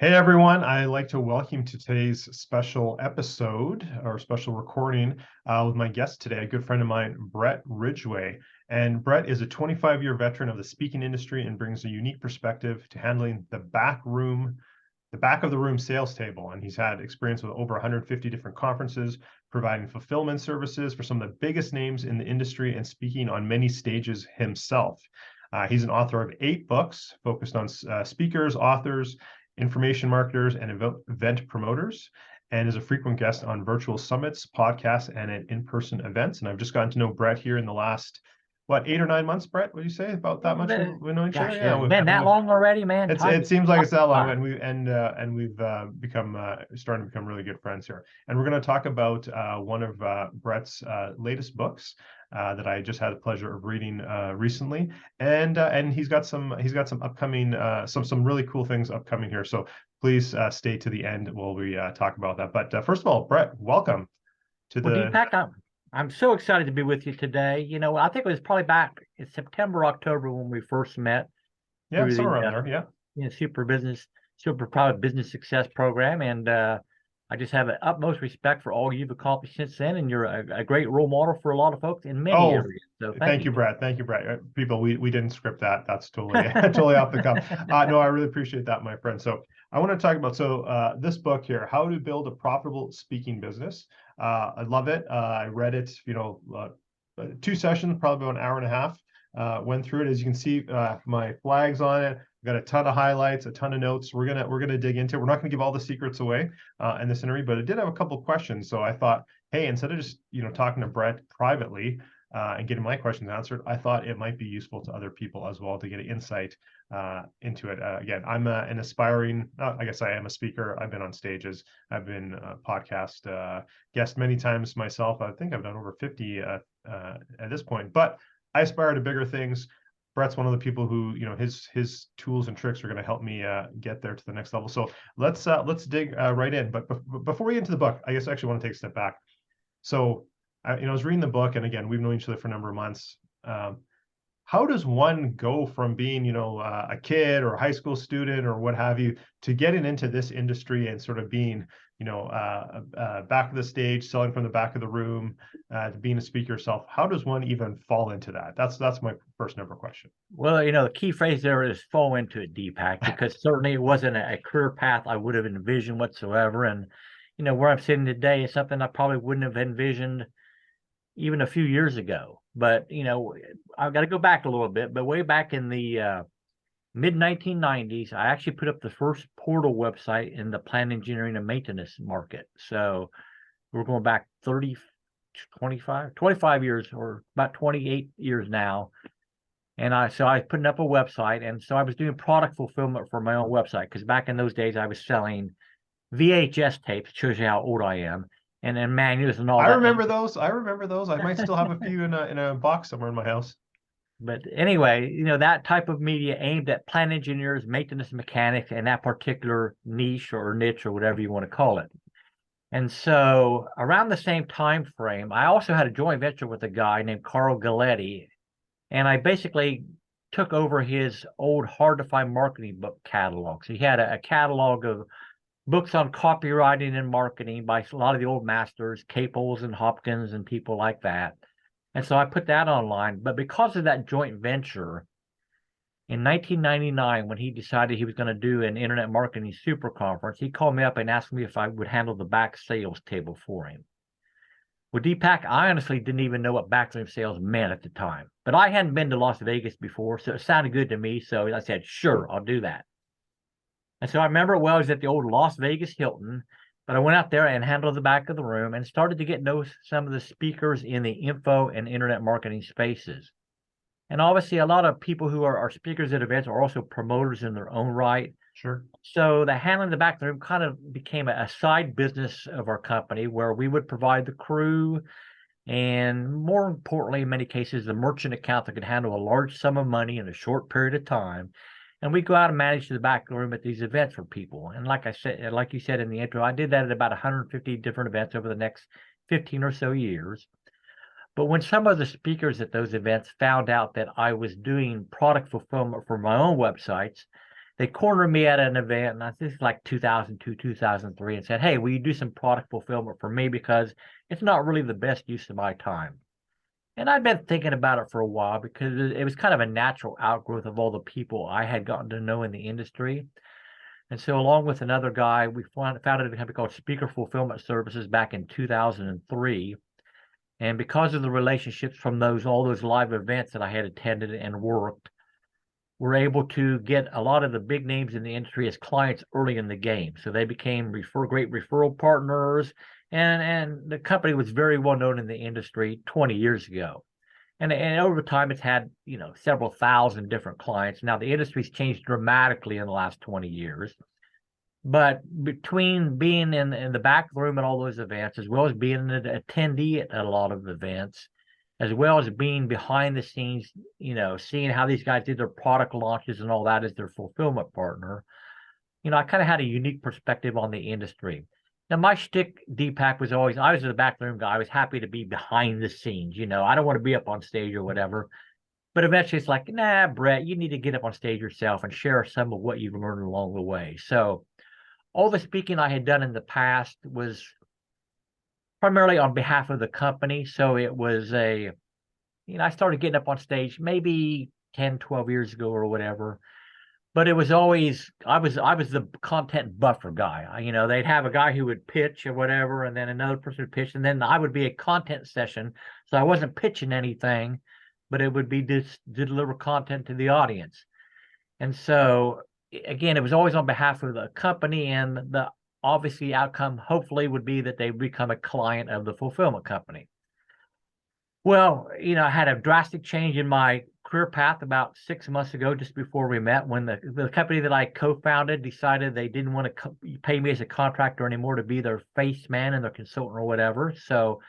Hey everyone, I'd like to welcome you to today's special episode or special recording with my guest today, a good friend of mine, Bret Ridgway. And Bret is a 25-year veteran of the speaking industry and brings a unique perspective to handling the back of the room sales table. And he's had experience with over 150 different conferences, providing fulfillment services for some of the biggest names in the industry and speaking on many stages himself. He's an author of 8 books focused on speakers, authors, information marketers, and event promoters, and is a frequent guest on virtual summits, podcasts, and at in-person events. And I've just gotten to know Bret here in the last, 8 or 9 months, Bret, would you say? About that much we know each other? Gosh, Yeah, it's been that long already, man. it seems like it's that long, Fly. and we've become starting to become really good friends here. And we're going to talk about one of Bret's latest books that I just had the pleasure of reading recently, and he's got some upcoming some really cool things upcoming here. So please stay to the end while we talk about that. But first of all, Bret, welcome to Well, the. Deepak, I'm so excited to be with you today. I think it was probably back in September, October when we first met Yeah, through somewhere the around there. Yeah. Super Private Business Success Program, and I just have the utmost respect for all you've accomplished since then, and you're a great role model for a lot of folks in many Oh, areas. So thank thank you. you, Brad. Thank you, Brad. People, we didn't script that. That's totally totally off the cuff. No, I really appreciate that, my friend. So I want to talk about this book here, How to Build a Profitable Speaking Business. I love it. I read it, 2 sessions, probably about an hour and a half. Went through it. As you can see, my flags on it. Got a ton of highlights, a ton of notes. We're gonna dig into it. We're not gonna give all the secrets away in this interview, but it did have a couple of questions. So I thought, hey, instead of just talking to Bret privately and getting my questions answered, I thought it might be useful to other people as well to get an insight into it. Again, I'm an aspiring, I guess I am a speaker. I've been on stages. I've been a podcast guest many times myself. I think I've done over 50 at this point, but I aspire to bigger things. Bret's one of the people who, his tools and tricks are going to help me get there to the next level. So let's dig right in. But before we get into the book, I guess I actually want to take a step back. So, I was reading the book, and again, we've known each other for a number of months. How does one go from being, a kid or a high school student or what have you, to getting into this industry and sort of being, back of the stage, selling from the back of the room, to being a speaker yourself? How does one even fall into that? That's my first number question. Well, the key phrase there is fall into it, Deepak, because certainly it wasn't a career path I would have envisioned whatsoever. And, where I'm sitting today is something I probably wouldn't have envisioned even a few years ago. But, I've got to go back a little bit. But way back in the mid 1990s, I actually put up the first portal website in the plant engineering and maintenance market. So we're going back 25 years, or about 28 years now. And I was putting up a website, and so I was doing product fulfillment for my own website, because back in those days I was selling VHS tapes. Shows you how old I am, and then manuals and all I that. remember those. I remember those. I might still have a few in a box somewhere in my house. But anyway, that type of media aimed at plant engineers, maintenance mechanics, and that particular niche or niche or whatever you want to call it. And so around the same time frame, I also had a joint venture with a guy named Carl Galletti, and I basically took over his old hard to find marketing book catalog. So he had a catalog of books on copywriting and marketing by a lot of the old masters, Caples and Hopkins and people like that. And so I put that online. But because of that joint venture, in 1999, when he decided he was going to do an internet marketing super conference, he called me up and asked me if I would handle the back sales table for him. Well, Deepak, I honestly didn't even know what backroom sales meant at the time, but I hadn't been to Las Vegas before, so it sounded good to me. So I said, sure, I'll do that. And so I remember it was at the old Las Vegas Hilton, but I went out there and handled the back of the room and started to get to know some of the speakers in the info and internet marketing spaces. And obviously, a lot of people who are speakers at events are also promoters in their own right. Sure. So the handling the back of the room kind of became a side business of our company, where we would provide the crew and, more importantly, in many cases, the merchant account that could handle a large sum of money in a short period of time. And we go out and manage the back room at these events for people. And like you said in the intro, I did that at about 150 different events over the next 15 or so years. But when some of the speakers at those events found out that I was doing product fulfillment for my own websites, they cornered me at an event, and I think it's like 2002, 2003, and said, "Hey, will you do some product fulfillment for me because it's not really the best use of my time." And I'd been thinking about it for a while because it was kind of a natural outgrowth of all the people I had gotten to know in the industry. And so, along with another guy, we founded a company called Speaker Fulfillment Services back in 2003. And because of the relationships from all those live events that I had attended and worked, we're able to get a lot of the big names in the industry as clients early in the game. So they became great referral partners, and the company was very well known in the industry 20 years ago. And over time, it's had several thousand different clients. Now the industry's changed dramatically in the last 20 years. But between being in the back room at all those events, as well as being an attendee at a lot of events, as well as being behind the scenes, seeing how these guys did their product launches and all that as their fulfillment partner, I kind of had a unique perspective on the industry. Now, my shtick, Deepak, was always, I was the backroom guy. I was happy to be behind the scenes. I don't want to be up on stage or whatever. But eventually it's like, nah, Bret, you need to get up on stage yourself and share some of what you've learned along the way. So all the speaking I had done in the past was primarily on behalf of the company. So it was I started getting up on stage maybe 10, 12 years ago or whatever. But it was always, I was the content buffer guy. They'd have a guy who would pitch or whatever, and then another person would pitch, and then I would be a content session. So I wasn't pitching anything, but it would be to deliver content to the audience. And so, again, it was always on behalf of the company, and the obviously outcome hopefully would be that they become a client of the fulfillment company. Well, I had a drastic change in my career path about 6 months ago, just before we met, when the company that I co-founded decided they didn't want to pay me as a contractor anymore to be their face man and their consultant or whatever. So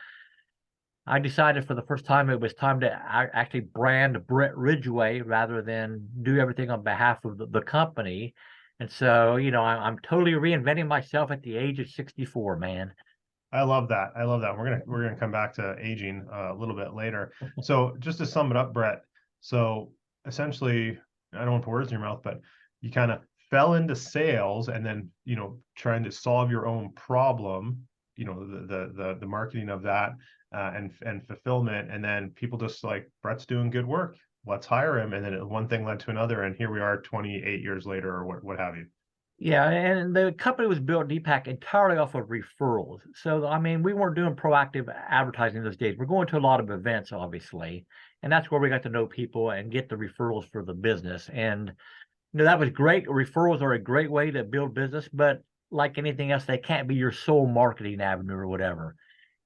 I decided for the first time it was time to actually brand Bret Ridgway rather than do everything on behalf of the company. And so, I'm totally reinventing myself at the age of 64, man. I love that. I love that. We're gonna come back to aging a little bit later. So just to sum it up, Bret. So essentially, I don't want to put words in your mouth, but you kind of fell into sales, and then trying to solve your own problem. The marketing of that and fulfillment, and then people just like, Bret's doing good work. Let's hire him, and then one thing led to another, and here we are 28 years later, or what have you. Yeah, and the company was built, Deepak, entirely off of referrals. So, I mean, we weren't doing proactive advertising those days. We're going to a lot of events, obviously, and that's where we got to know people and get the referrals for the business. And, that was great. Referrals are a great way to build business, but like anything else, they can't be your sole marketing avenue or whatever.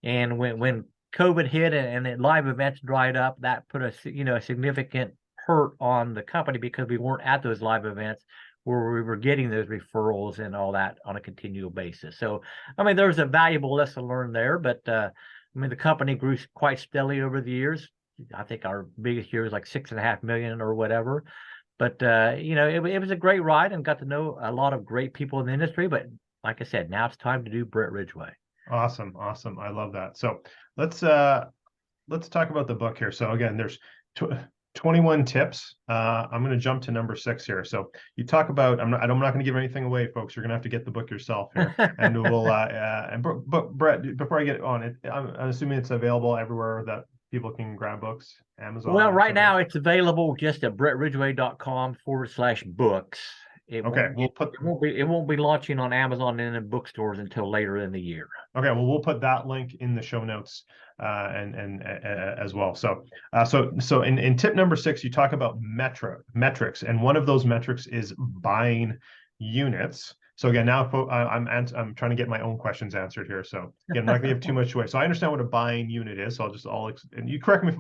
And when COVID hit and live events dried up, that put a significant hurt on the company because we weren't at those live events where we were getting those referrals and all that on a continual basis. So, I mean, there was a valuable lesson learned there, but the company grew quite steadily over the years. I think our biggest year was like 6.5 million or whatever. But it was a great ride, and got to know a lot of great people in the industry. But like I said, now it's time to do Bret Ridgway. Awesome. I love that. So let's talk about the book here. So again, there's 21 tips. I'm going to jump to number 6 here. So you talk about, I'm not going to give anything away, folks. You're going to have to get the book yourself here. And we'll, but Bret, before I get on it, I'm assuming it's available everywhere that people can grab books, Amazon. Well, right now it's available just at bretridgway.com/books. It won't be launching on Amazon and in bookstores until later in the year. Okay, well, we'll put that link in the show notes and as well. So in tip number 6, you talk about metrics, and one of those metrics is buying units. So again, now I'm trying to get my own questions answered here. So again, I'm not going to give too much away. So I understand what a buying unit is. So and you correct me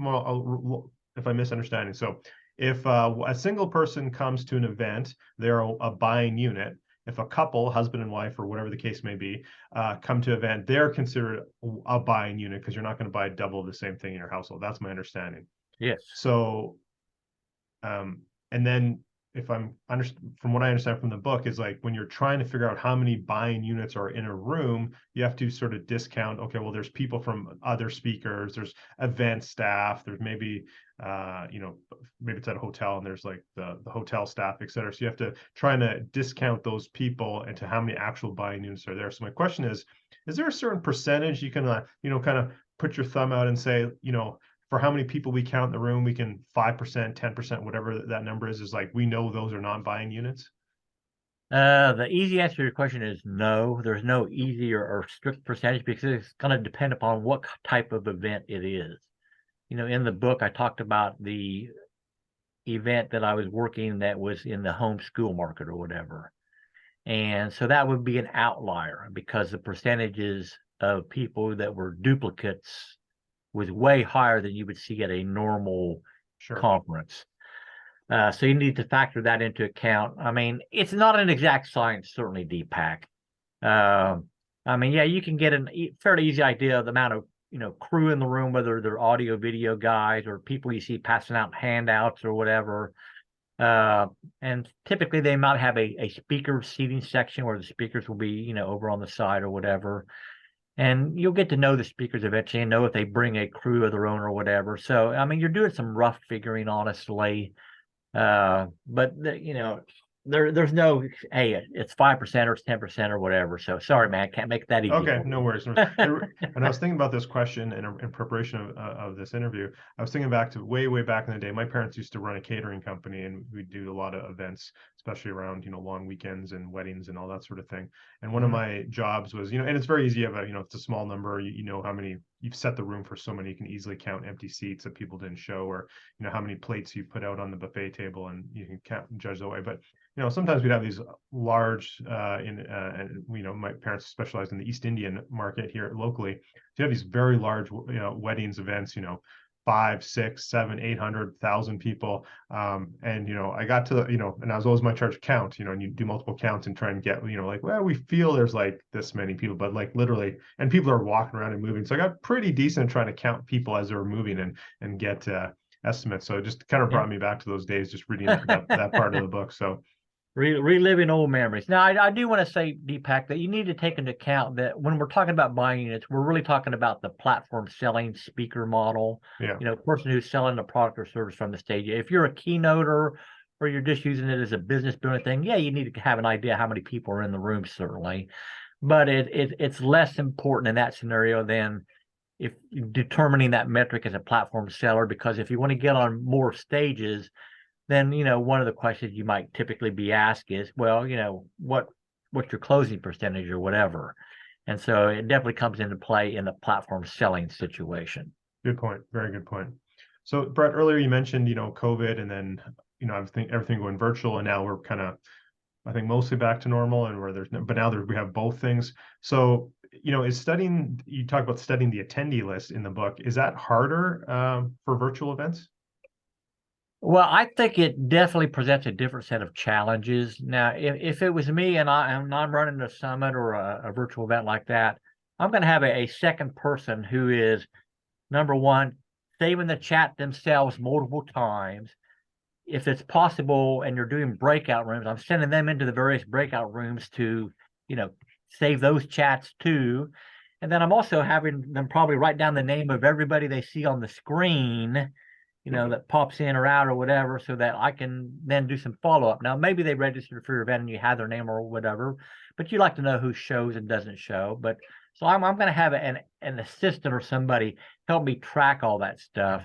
if I'm misunderstanding. So if a single person comes to an event, they're a buying unit. If a couple, husband and wife, or whatever the case may be, come to an event, they're considered a buying unit because you're not going to buy double the same thing in your household. That's my understanding. Yes. So, and then from what I understand from the book, is like when you're trying to figure out how many buying units are in a room, you have to sort of discount, okay, well, there's people from other speakers, there's event staff, there's maybe you know, maybe it's at a hotel and there's like the hotel staff, et cetera. So you have to try to discount those people into how many actual buying units are there. So my question is there a certain percentage you can, you know, kind of put your thumb out and say, you know, for how many people we count in the room, we can 5%, 10%, whatever that number is like, we know those are not buying units? The easy answer to your question is no. There's no easy or strict percentage because it's going to depend upon what type of event it is. You know, in the book, I talked about the event that I was working that was in the homeschool market or whatever. And so that would be an outlier because the percentages of people that were duplicates was way higher than you would see at a normal Sure. conference. So you need to factor that into account. I mean, it's not an exact science, certainly, Deepak. I mean, yeah, you can get a fairly easy idea of the amount of, you know, crew in the room, whether they're audio, video guys, or people you see passing out handouts or whatever. And typically they might have a speaker seating section where the speakers will be, you know, over on the side or whatever. And you'll get to know the speakers eventually and know if they bring a crew of their own or whatever. So, I mean, you're doing some rough figuring, honestly. But you know, there's no, hey, it's 5% or it's 10% or whatever. So sorry, man, can't make that easy. Okay, no worries. And I was thinking about this question in preparation of this interview. I was thinking back to way back in the day. My parents used to run a catering company, and we do a lot of events, especially around, you know, long weekends and weddings and all that sort of thing. And one of my jobs was, you know, and it's very easy. You have a, you know, it's a small number. You know how many you've set the room for, so many you can easily count empty seats that people didn't show, or you know how many plates you put out on the buffet table, and you can count and judge that way. But you know, sometimes we'd have these large, and you know, my parents specialized in the East Indian market here locally. So you have these very large, you know, weddings events, you know, 5, 6, 7, 800,000 people. And, you know, I got to, you know, and I was always my charge count, you know, and you do multiple counts and try and get, you know, like, well, we feel there's like this many people, but like literally, and people are walking around and moving. So I got pretty decent trying to count people as they were moving and get, estimates. So it just kind of brought me back to those days, just reading that part of the book. So reliving old memories. Now, I do want to say, Deepak, that you need to take into account that when we're talking about buying units, we're really talking about the platform selling speaker model. yeah, You know, person who's selling a product or service from the stage. If you're a keynoter or you're just using it as a business building thing, yeah, you need to have an idea how many people are in the room, certainly. But it's less important in that scenario than if determining that metric as a platform seller, because if you want to get on more stages, then, you know, one of the questions you might typically be asked is, well, you know, what's your closing percentage or whatever. And so it definitely comes into play in the platform selling situation. good point. Very good point. So Bret, earlier you mentioned, you know, COVID, and then, you know, everything going virtual, and now we're kind of, I think, mostly back to normal, and where there's no, but now we have both things. So, you know, you talk about studying the attendee list in the book. Is that harder for virtual events? Well, I think it definitely presents a different set of challenges. Now, if it was me and I'm running a summit or a virtual event like that, I'm going to have a second person who is, number one, saving the chat themselves multiple times. If it's possible and you're doing breakout rooms, I'm sending them into the various breakout rooms to, you know, save those chats too. And then I'm also having them probably write down the name of everybody they see on the screen, you know, that pops in or out or whatever, so that I can then do some follow-up. Now, maybe they registered for your event and you had their name or whatever, but you like to know who shows and doesn't show. But so I'm going to have an assistant or somebody help me track all that stuff,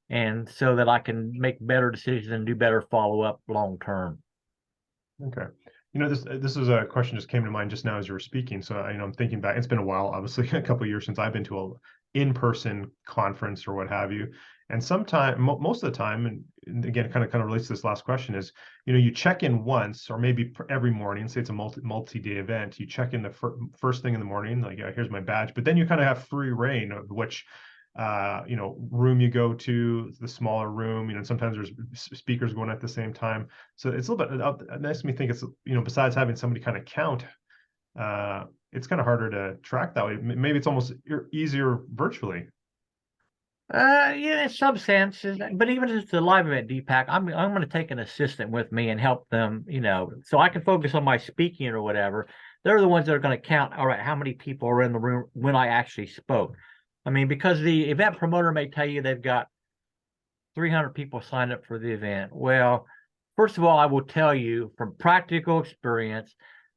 and so that I can make better decisions and do better follow-up long term. Okay. You know, this is a question just came to mind just now as you were speaking. So, you know, I'm thinking back, it's been a while, obviously, a couple of years since I've been to a in-person conference or what have you. And most of the time, and again, it kind of relates to this last question is, you know, you check in once or maybe every morning, say it's a multi-day event, you check in the first thing in the morning, like, yeah, here's my badge, but then you kind of have free reign of which you know, room you go to, the smaller room, you know, sometimes there's speakers going at the same time. So it's a little bit nice to me think it's, you know, besides having somebody kind of count, it's kind of harder to track that way. Maybe it's almost easier virtually. Yeah, in some sense, but even if it's a live event, Deepak, I'm going to take an assistant with me and help them, you know, so I can focus on my speaking or whatever. They're the ones that are going to count, all right, how many people are in the room when I actually spoke. I mean, because the event promoter may tell you they've got 300 people signed up for the event. Well, first of all, I will tell you from practical experience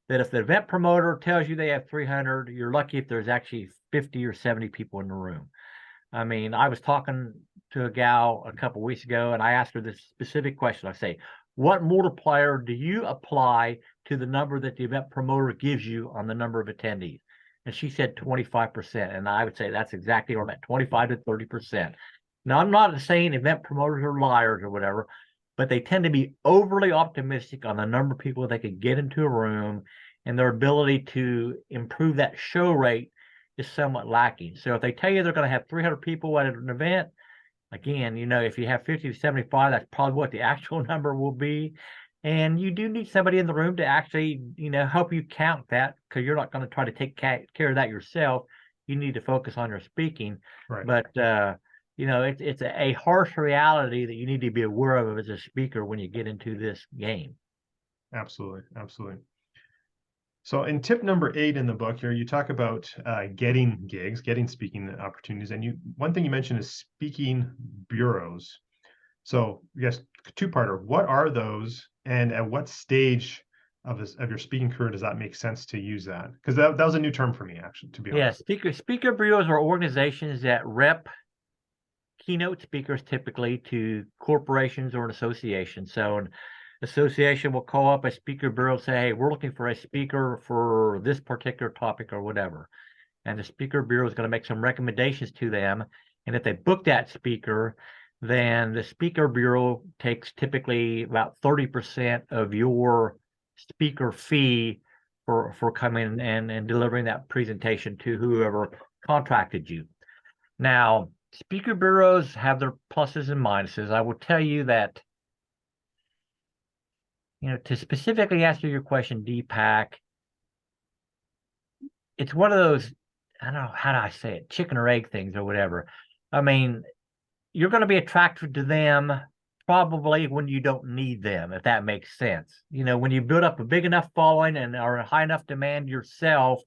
that if the event promoter tells you they have 300, you're lucky if there's actually 50 or 70 people in the room. I mean, I was talking to a gal a couple of weeks ago, and I asked her this specific question. I say, what multiplier do you apply to the number that the event promoter gives you on the number of attendees? And she said 25%. And I would say that's exactly where I'm at, 25 to 30%. Now, I'm not saying event promoters are liars or whatever, but they tend to be overly optimistic on the number of people they could get into a room, and their ability to improve that show rate is somewhat lacking. So if they tell you they're going to have 300 people at an event, again, if you have 50 to 75, that's probably what the actual number will be. And you do need somebody in the room to actually, help you count that, because you're not going to try to take care of that yourself. You need to focus on your speaking. Right. But, it's a harsh reality that you need to be aware of as a speaker when you get into this game. Absolutely. Absolutely. So in tip number 8 in the book here, you talk about getting gigs, getting speaking opportunities. And one thing you mentioned is speaking bureaus. So yes, two-parter. What are those, and at what stage of your speaking career does that make sense to use that? Because that was a new term for me, actually, to be honest. Yeah, speaker bureaus are organizations that rep keynote speakers typically to corporations or an association. So an association will call up a speaker bureau and say, hey, we're looking for a speaker for this particular topic or whatever. And the speaker bureau is going to make some recommendations to them. And if they book that speaker, then the speaker bureau takes typically about 30% of your speaker fee for coming and delivering that presentation to whoever contracted you. Now, speaker bureaus have their pluses and minuses. I will tell you that, to specifically answer your question, Deepak, it's one of those, I don't know, how do I say it, chicken or egg things or whatever. I mean, you're going to be attracted to them probably when you don't need them, if that makes sense. When you build up a big enough following and are in high enough demand yourself,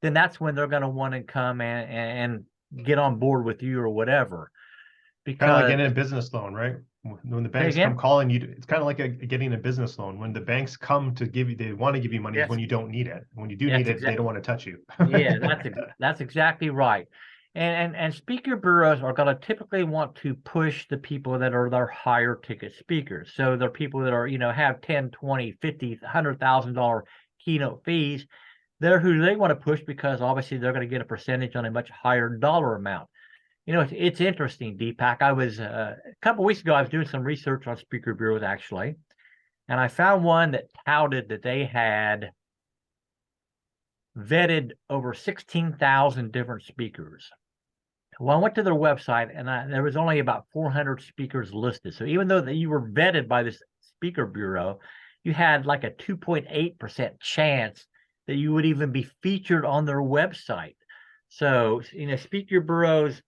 then that's when they're going to want to come and get on board with you or whatever. Because kind of like getting a business loan, right? When the banks come calling you, it's kind of like getting a business loan. When the banks come to give you, they want to give you money yes. when you don't need it. When you do need it, they don't want to touch you. Yeah, that's exactly right. And speaker bureaus are going to typically want to push the people that are their higher ticket speakers. So they're people that are, have 10, 20, 50, $100,000 keynote fees. They're who they want to push because obviously they're going to get a percentage on a much higher dollar amount. It's interesting, Deepak. I was a couple of weeks ago, I was doing some research on speaker bureaus actually, and I found one that touted that they had vetted over 16,000 different speakers. Well, I went to their website, and there was only about 400 speakers listed. So even though that you were vetted by this speaker bureau, you had like a 2.8% chance that you would even be featured on their website. So, speaker bureaus,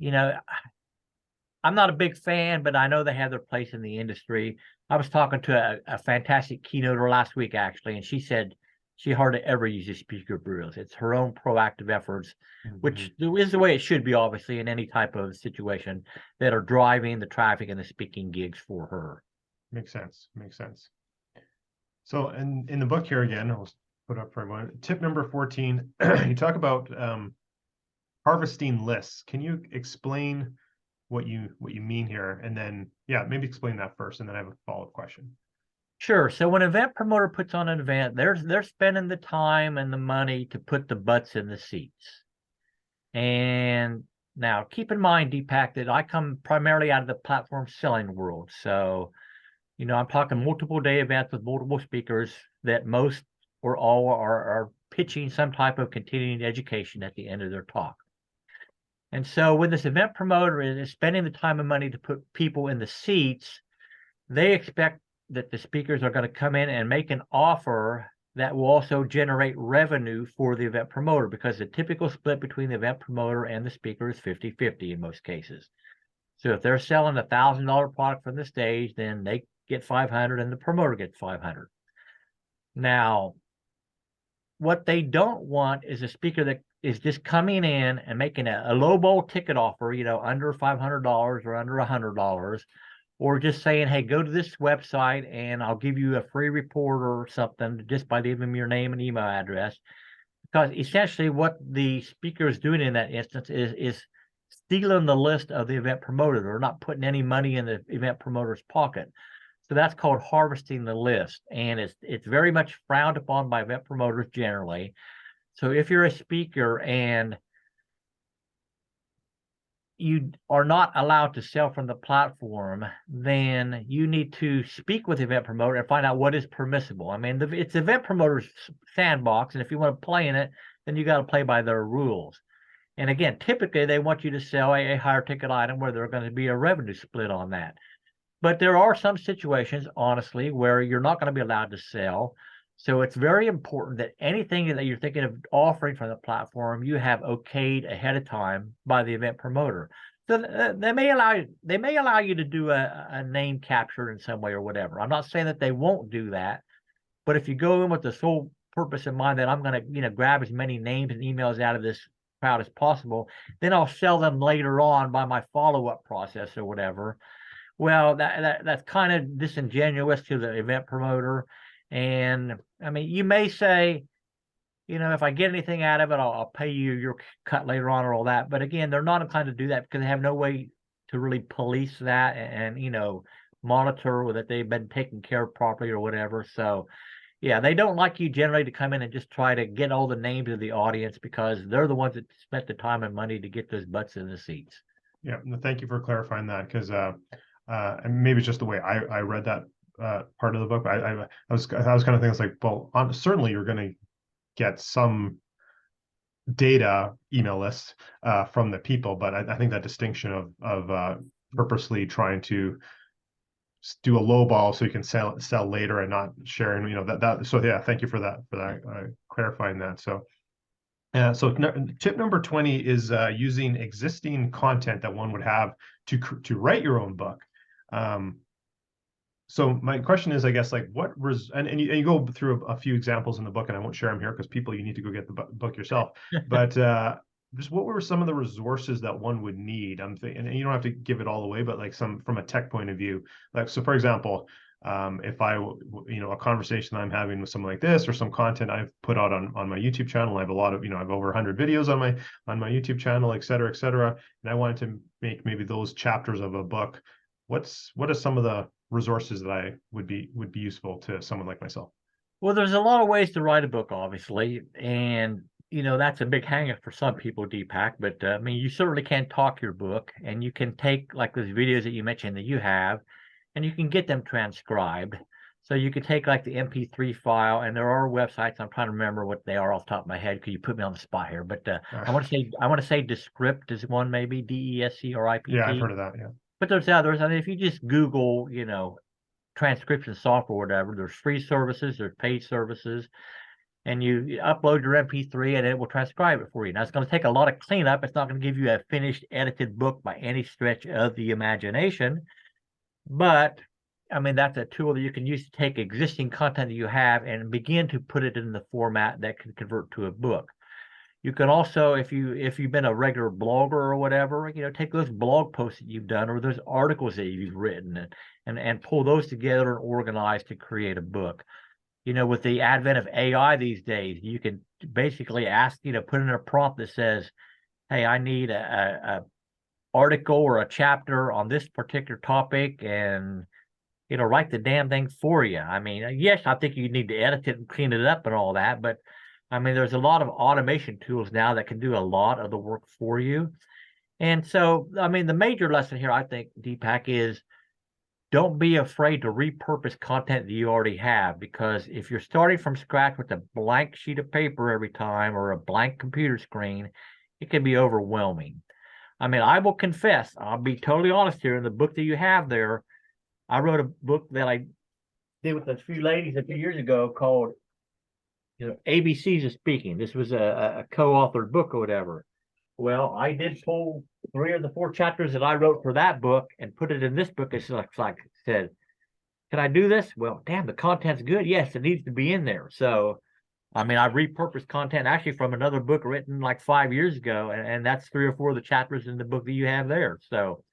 I'm not a big fan, but I know they have their place in the industry. I was talking to a fantastic keynoter last week, actually, and she said she hardly ever uses speaker bureaus. It's her own proactive efforts, which is the way it should be, obviously, in any type of situation that are driving the traffic and the speaking gigs for her. Makes sense. So, in the book here again, I'll put up for everyone. Tip number 14, you talk about harvesting lists. Can you explain what you mean here? And then, maybe explain that first, and then I have a follow-up question. Sure. So when an event promoter puts on an event, they're spending the time and the money to put the butts in the seats. And now keep in mind, Deepak, that I come primarily out of the platform selling world. So, I'm talking multiple day events with multiple speakers that most or all are pitching some type of continuing education at the end of their talk. And so when this event promoter is spending the time and money to put people in the seats, they expect that the speakers are going to come in and make an offer that will also generate revenue for the event promoter, because the typical split between the event promoter and the speaker is 50-50 in most cases. So if they're selling a $1,000 product from the stage, then they get 500 and the promoter gets 500. Now, what they don't want is a speaker that is just coming in and making a low ball ticket offer, under $500 or under $100, or just saying, hey, go to this website and I'll give you a free report or something just by leaving me your name and email address. Because essentially what the speaker is doing in that instance is stealing the list of the event promoter. They're not putting any money in the event promoter's pocket. So that's called harvesting the list. And it's very much frowned upon by event promoters generally. So if you're a speaker and you are not allowed to sell from the platform, then you need to speak with the event promoter and find out what is permissible. I mean, it's the event promoter's sandbox, and if you want to play in it, then you got to play by their rules. And again, typically they want you to sell a higher ticket item where there's going to be a revenue split on that. But there are some situations, honestly, where you're not going to be allowed to sell. So it's very important that anything that you're thinking of offering from the platform, you have okayed ahead of time by the event promoter. So they may allow you to do a name capture in some way or whatever. I'm not saying that they won't do that, but if you go in with the sole purpose in mind that I'm going to grab as many names and emails out of this crowd as possible, then I'll sell them later on by my follow-up process or whatever. Well, that's kind of disingenuous to the event promoter. And I mean, you may say, if I get anything out of it, I'll pay you your cut later on or all that. But again, they're not inclined to do that because they have no way to really police that and monitor that they've been taken care of properly or whatever. So yeah, they don't like you generally to come in and just try to get all the names of the audience because they're the ones that spent the time and money to get those butts in the seats. Yeah, thank you for clarifying that, because and maybe it's just the way I read that part of the book. I was kind of thinking, it's like, well, certainly you're going to get some data email lists from the people, but I think that distinction of purposely trying to do a low ball so you can sell later and not sharing, that. So yeah, thank you for that clarifying that. So. So tip number 20 is using existing content that one would have to write your own book. So my question is, I guess, like and you go through a few examples in the book, and I won't share them here because you need to go get the book yourself. But just what were some of the resources that one would need? I'm thinking, and you don't have to give it all away, but like some from a tech point of view, like, so for example, if a conversation I'm having with someone like this, or some content I've put out on my YouTube channel, I have a lot of, I have over 100 videos on my YouTube channel, et cetera, and I wanted to make maybe those chapters of a book. What are some of the resources that I would be useful to someone like myself? Well, there's a lot of ways to write a book, obviously, and that's a big hang-up for some people, Deepak. But I mean, you certainly can talk your book, and you can take like those videos that you mentioned that you have, and you can get them transcribed. So you could take like the MP3 file, and there are websites. I'm trying to remember what they are off the top of my head because you put me on the spot here. But I want to say Descript is one, maybe Descript. Yeah, I've heard of that. Yeah. But there's others. I mean, if you just Google, transcription software, or whatever, there's free services, there's paid services, and you upload your MP3 and it will transcribe it for you. Now, it's going to take a lot of cleanup. It's not going to give you a finished, edited book by any stretch of the imagination. But I mean, that's a tool that you can use to take existing content that you have and begin to put it in the format that can convert to a book. You can also, if you've been a regular blogger or whatever, take those blog posts that you've done or those articles that you've written and pull those together and organize to create a book. With the advent of AI these days, you can basically ask, put in a prompt that says, hey, I need a article or a chapter on this particular topic, and write the damn thing for you. I mean, yes, I think you need to edit it and clean it up and all that, but I mean, there's a lot of automation tools now that can do a lot of the work for you. And so, I mean, the major lesson here, I think, Deepak, is don't be afraid to repurpose content that you already have, because if you're starting from scratch with a blank sheet of paper every time or a blank computer screen, it can be overwhelming. I mean, I will confess, I'll be totally honest here, in the book that you have there, I wrote a book that I did with a few ladies a few years ago called ABCs of Speaking. This was a co-authored book or whatever. Well, I did pull 3 of the 4 chapters that I wrote for that book and put it in this book. It's like said, can I do this? Well, damn, the content's good. Yes, it needs to be in there. So I mean, I repurposed content actually from another book written like 5 years ago, and that's 3 or 4 of the chapters in the book that you have there. So,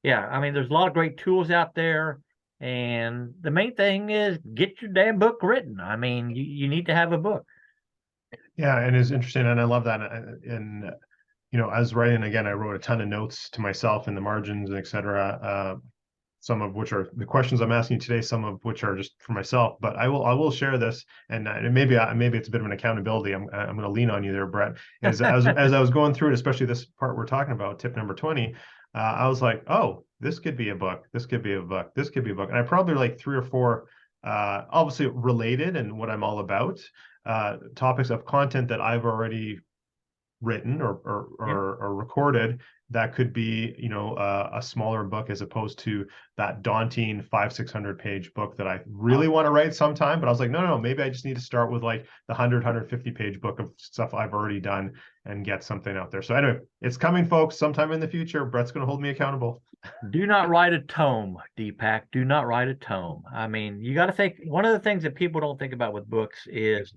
yeah, I mean, there's a lot of great tools out there, and the main thing is get your damn book written. I mean, you need to have a book. Yeah, and it's interesting, and I love that. And as writing again, I wrote a ton of notes to myself in the margins, et cetera. Some of which are the questions I'm asking you today, some of which are just for myself. But I will share this, and maybe it's a bit of an accountability. I'm going to lean on you there, Brett. As I was going through it, especially this part we're talking about, tip number 20, I was like, oh, this could be a book. This could be a book. This could be a book. And I probably like 3 or 4, obviously related and what I'm all about, topics of content that I've already written or recorded that could be a smaller book as opposed to that daunting 500-600 page book that I really want to write sometime. But I was like, no, maybe I just need to start with like the 100-150 page book of stuff I've already done and get something out there. So anyway, it's coming, folks, sometime in the future. Brett's going to hold me accountable. Do not write a tome, Deepak. Do not write a tome. I mean, you got to think, one of the things that people don't think about with books is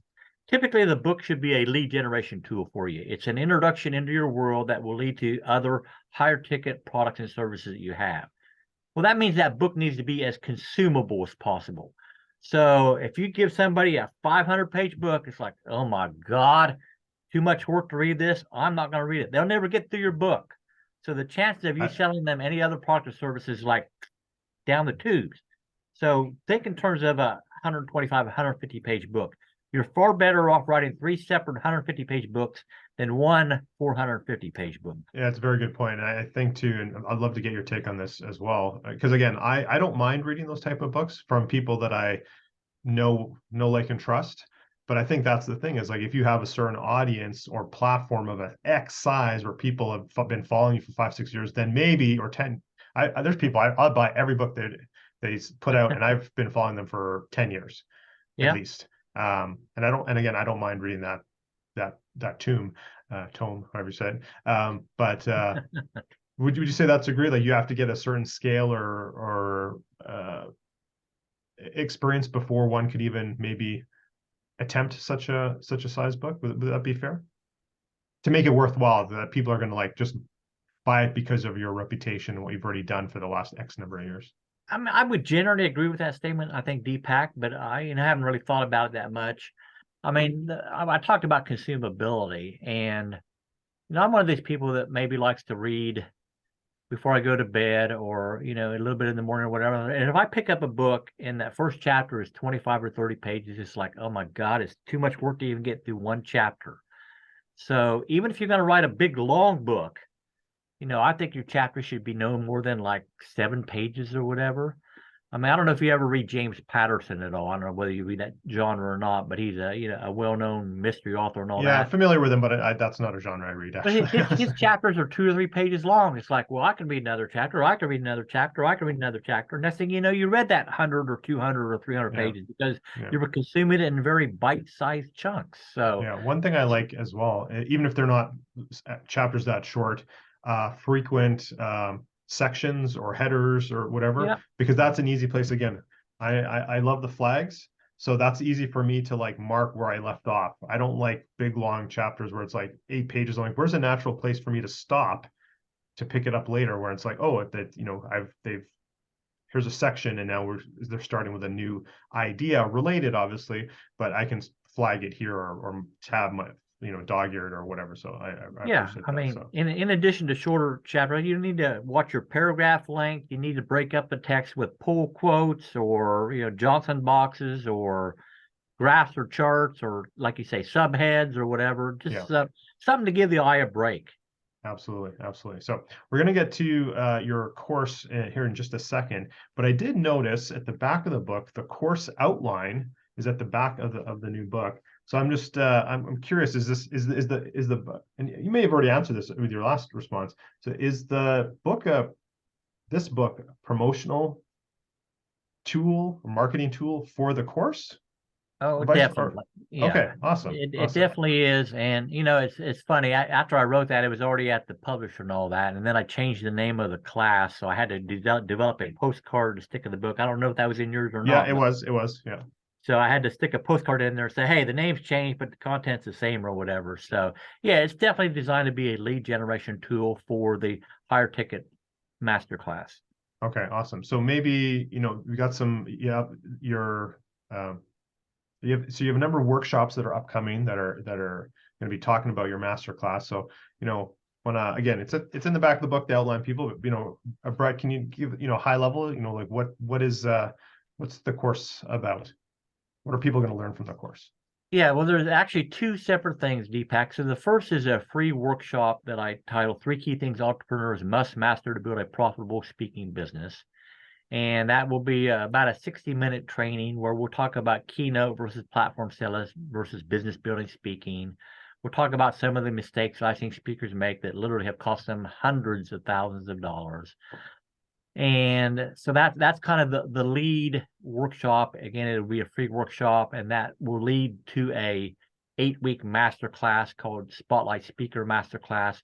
typically the book should be a lead generation tool for you. It's an introduction into your world that will lead to other higher ticket products and services that you have. Well, that means that book needs to be as consumable as possible. So if you give somebody a 500-page book, it's like, oh my God, too much work to read this. I'm not going to read it. They'll never get through your book. So the chances of you selling them any other product or service is like down the tubes. So think in terms of a 125, 150-page book. You're far better off writing 3 separate 150-page books than one 450-page book. Yeah, it's a very good point. I think too, and I'd love to get your take on this as well. Because again, I don't mind reading those type of books from people that I know, like, and trust. But I think that's the thing is like if you have a certain audience or platform of an X size where people have been following you for 5-6 years, then maybe, or 10. There's people I'll buy every book that they put out, and I've been following them for 10 years at least. And I don't mind reading that tome, however you said. But would you say that's agree? Like you have to get a certain scale or experience before one could even maybe attempt such a size book? Would that be fair? To make it worthwhile, that people are going to like just buy it because of your reputation and what you've already done for the last X number of years. I mean, I would generally agree with that statement. I think Deepak, but I haven't really thought about it that much. I mean, I talked about consumability, and I'm one of these people that maybe likes to read before I go to bed, or a little bit in the morning or whatever. And if I pick up a book and that first chapter is 25 or 30 pages, it's like, oh my God, it's too much work to even get through one chapter. So even if you're going to write a big long book, I think your chapter should be no more than like 7 pages or whatever. I mean, I don't know if you ever read James Patterson at all. I don't know whether you read that genre or not, but he's a well-known mystery author and all that. Yeah, familiar with him, but that's not a genre I read, actually. But his chapters are 2 or 3 pages long. It's like, well, I can read another chapter, I can read another chapter, I can read another chapter. Next thing you know, you read that 100 or 200 or 300 pages because you were consuming it in very bite-sized chunks. So yeah, one thing I like as well, even if they're not chapters that short, frequent sections or headers or whatever, because that's an easy place. Again, I love the flags, so that's easy for me to like mark where I left off. I don't like big long chapters where it's like 8 pages. I'm like, where's a natural place for me to stop to pick it up later, where it's like, oh, here's a section, and now they're starting with a new idea related, obviously, but I can flag it here or tab my dog-eared or whatever. So I mean, in addition to shorter chapters, you need to watch your paragraph length. You need to break up the text with pull quotes or Johnson boxes or graphs or charts or, like you say, subheads or whatever. Just something to give the eye a break. Absolutely. So we're going to get to your course here in just a second, but I did notice at the back of the book, the course outline is at the back of the new book. So I'm just I'm curious, is the and you may have already answered this with your last response. So is the book this book promotional tool or marketing tool for the course? Oh, definitely. Okay, awesome. It definitely is. And it's funny. After I wrote that, it was already at the publisher and all that. And then I changed the name of the class, so I had to develop a postcard to stick in the book. I don't know if that was in yours or not. Yeah, it was. Yeah. So I had to stick a postcard in there and say, hey, the name's changed, but the content's the same or whatever. So yeah, it's definitely designed to be a lead generation tool for the higher ticket masterclass. Okay, awesome. So maybe, we got some, your, so you have a number of workshops that are upcoming that are going to be talking about your master class. So, when again, it's in the back of the book to outline people, but Brett, can you give, high level, like what's the course about? What are people going to learn from the course? Yeah, well, there's actually two separate things, Deepak. So the first is a free workshop that I titled Three Key Things Entrepreneurs Must Master to Build a Profitable Speaking Business. And that will be about a 60-minute training where we'll talk about keynote versus platform sales versus business building speaking. We'll talk about some of the mistakes I've seen speakers make that literally have cost them hundreds of thousands of dollars. And so that's kind of the lead workshop. Again, it'll be a free workshop, and that will lead to a 8-week masterclass called Spotlight Speaker Masterclass,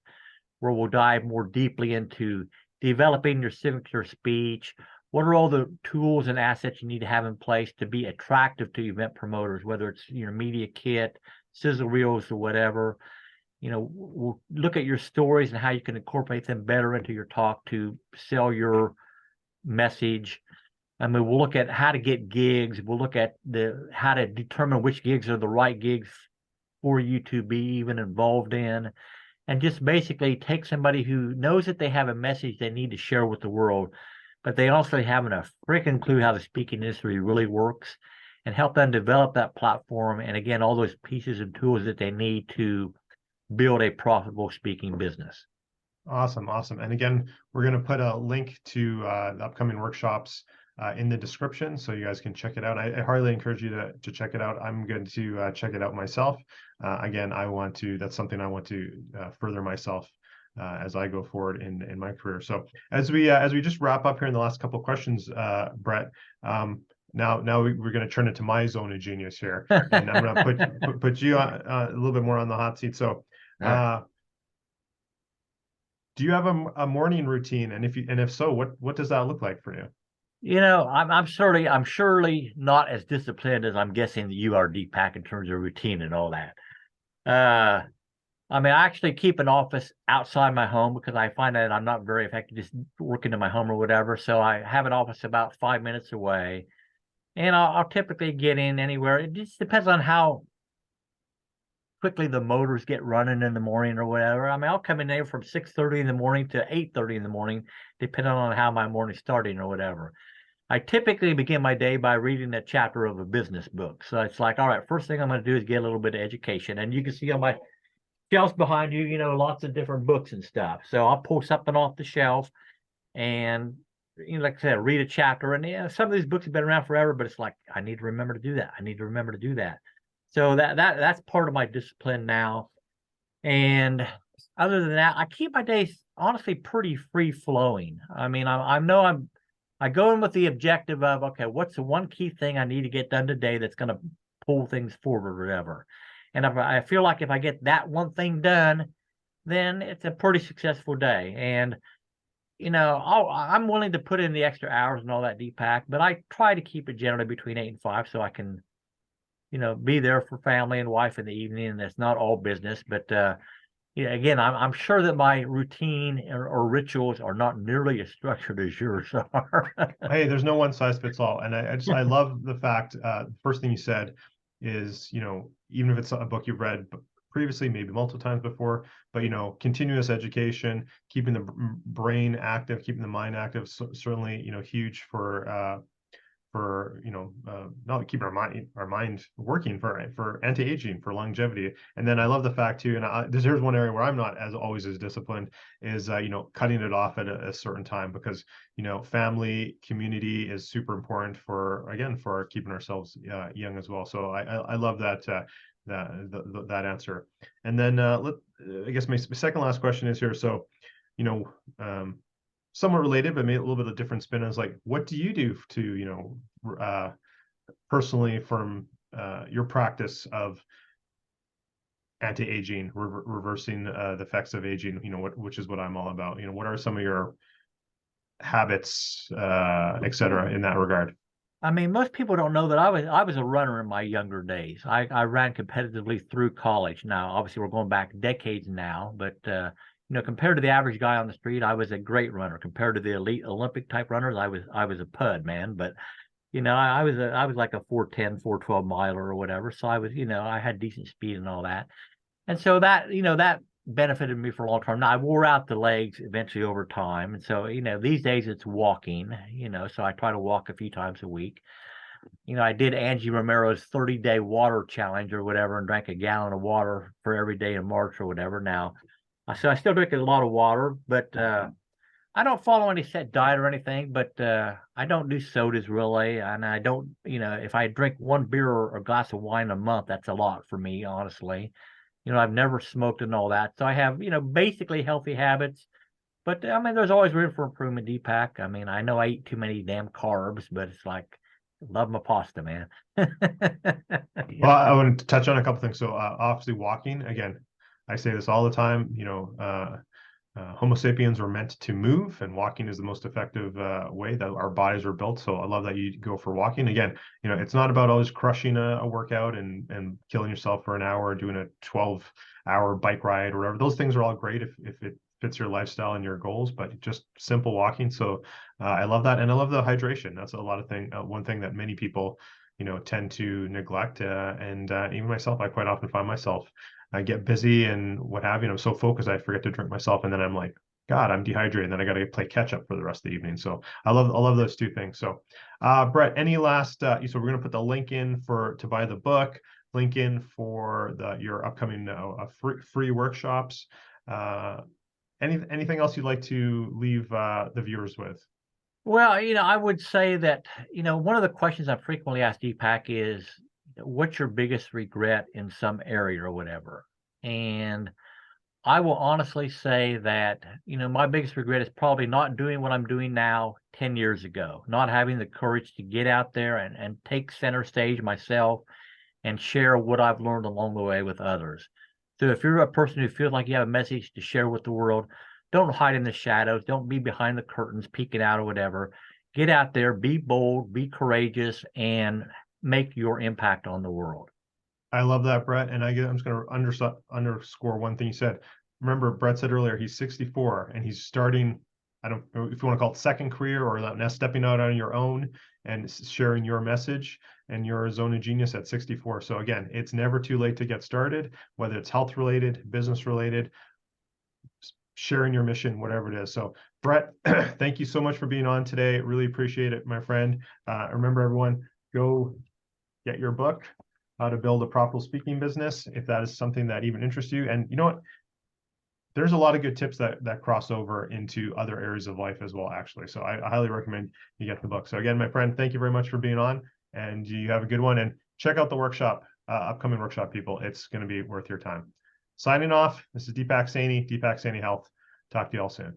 where we'll dive more deeply into developing your signature speech. What are all the tools and assets you need to have in place to be attractive to event promoters, whether it's your media kit, sizzle reels, or whatever. We'll look at your stories and how you can incorporate them better into your talk to sell your message. I mean, we'll look at how to get gigs. We'll look at how to determine which gigs are the right gigs for you to be even involved in, and just basically take somebody who knows that they have a message they need to share with the world, but they also haven't a freaking clue how the speaking industry really works, and help them develop that platform. And again, all those pieces and tools that they need to build a profitable speaking business. Awesome. And again, we're going to put a link to the upcoming workshops in the description, so you guys can check it out. I highly encourage you to check it out. I'm going to check it out myself. Again, that's something I want to further myself as I go forward in my career. So as we just wrap up here in the last couple of questions, Brett, now we're going to turn it to my zone of genius here, and I'm going to put you a little bit more on the hot seat. So do you have a morning routine, and if so, what does that look like for you? I'm surely not as disciplined as I'm guessing that you are, Deepak, in terms of routine and all that. I mean, I actually keep an office outside my home because I find that I'm not very effective just working in my home or whatever. So I have an office about 5 minutes away, and I'll typically get in anywhere. It just depends on how quickly the motors get running in the morning or whatever. I mean, I'll come in there from 6:30 in the morning to 8:30 in the morning, depending on how my morning's starting or whatever. I typically begin my day by reading a chapter of a business book. So it's like, all right, first thing I'm going to do is get a little bit of education. And you can see on my shelves behind you, lots of different books and stuff. So I'll pull something off the shelf and, like I said, read a chapter. And some of these books have been around forever, but it's like, I need to remember to do that. I need to remember to do that. So that's part of my discipline now. And other than that, I keep my days honestly pretty free flowing. I mean, I go in with the objective of, okay, what's the one key thing I need to get done today that's going to pull things forward or whatever. And if I feel like if I get that one thing done, then it's a pretty successful day. And, I'm willing to put in the extra hours and all that, Deepak, but I try to keep it generally between 8 and 5 so I can, be there for family and wife in the evening. And it's not all business, but, again, I'm sure that my routine or rituals are not nearly as structured as yours are. Hey, there's no one size fits all, and I love the fact. First thing you said is, even if it's a book you've read previously, maybe multiple times before, but continuous education, keeping the brain active, keeping the mind active, certainly huge for not keeping our mind working for anti-aging, for longevity. And then I love the fact too, and here's one area where I'm not always as disciplined, is cutting it off at a certain time, because family, community is super important for keeping ourselves young as well. So I love that that answer. And then I guess my second last question is here. So somewhat related, but maybe a little bit of a different spin, is like, what do you do to, personally, from your practice of anti-aging, reversing the effects of aging, which is what I'm all about. What are some of your habits, et cetera, in that regard? I mean, most people don't know that I was a runner in my younger days. I ran competitively through college. Now, obviously, we're going back decades now, but compared to the average guy on the street, I was a great runner. Compared to the elite Olympic type runners, I was a pud, man. But I was like a 4:10, 4:12 miler or whatever. So I had decent speed and all that. And so that benefited me for a long term. Now I wore out the legs eventually over time. And so, these days it's walking, so I try to walk a few times a week. I did Angie Romero's 30-day water challenge or whatever and drank a gallon of water for every day in March or whatever. Now, so I still drink a lot of water, but I don't follow any set diet or anything, but I don't do sodas really. And I don't, if I drink one beer or a glass of wine a month, that's a lot for me, honestly. I've never smoked and all that. So I have, basically healthy habits. But I mean, there's always room for improvement, Deepak. I mean, I know I eat too many damn carbs, but it's like, love my pasta, man. Well, I want to touch on a couple things. So obviously walking, again, I say this all the time, Homo sapiens were meant to move, and walking is the most effective way that our bodies are built. So I love that you go for walking. Again, it's not about always crushing a workout and killing yourself for an hour or doing a 12-hour bike ride or whatever. Those things are all great if it fits your lifestyle and your goals, but just simple walking. So I love that, and I love the hydration. That's a lot of one thing that many people tend to neglect, and even myself, I quite often find myself. I get busy and what have you. And I'm so focused, I forget to drink myself, and then I'm like, God, I'm dehydrated. And then I got to play catch up for the rest of the evening. So I love those two things. So, Bret, any last? So we're gonna put the link in to buy the book, link in for your upcoming free workshops. Anything else you'd like to leave the viewers with? Well, I would say that, one of the questions I frequently ask Deepak is, what's your biggest regret in some area or whatever? And I will honestly say that, my biggest regret is probably not doing what I'm doing now 10 years ago, not having the courage to get out there and take center stage myself and share what I've learned along the way with others. So if you're a person who feels like you have a message to share with the world, don't hide in the shadows. Don't be behind the curtains, peeking out or whatever. Get out there, be bold, be courageous, and make your impact on the world. I love that, Bret. And I'm just going to underscore one thing you said. Remember, Bret said earlier, he's 64 and he's starting, I don't know if you want to call it second career or now stepping out on your own and sharing your message and your zone of genius at 64. So again, it's never too late to get started, whether it's health related, business related, sharing your mission, whatever it is. So Bret, thank you so much for being on today. Really appreciate it, my friend. Remember, everyone, go get your book, How to Build a Profitable Speaking Business, if that is something that even interests you. And you know what? There's a lot of good tips that cross over into other areas of life as well, actually. So I highly recommend you get the book. So again, my friend, thank you very much for being on, and you have a good one. And check out the workshop, upcoming workshop, people. It's going to be worth your time. Signing off, this is Deepak Saini, Deepak Saini Health. Talk to you all soon.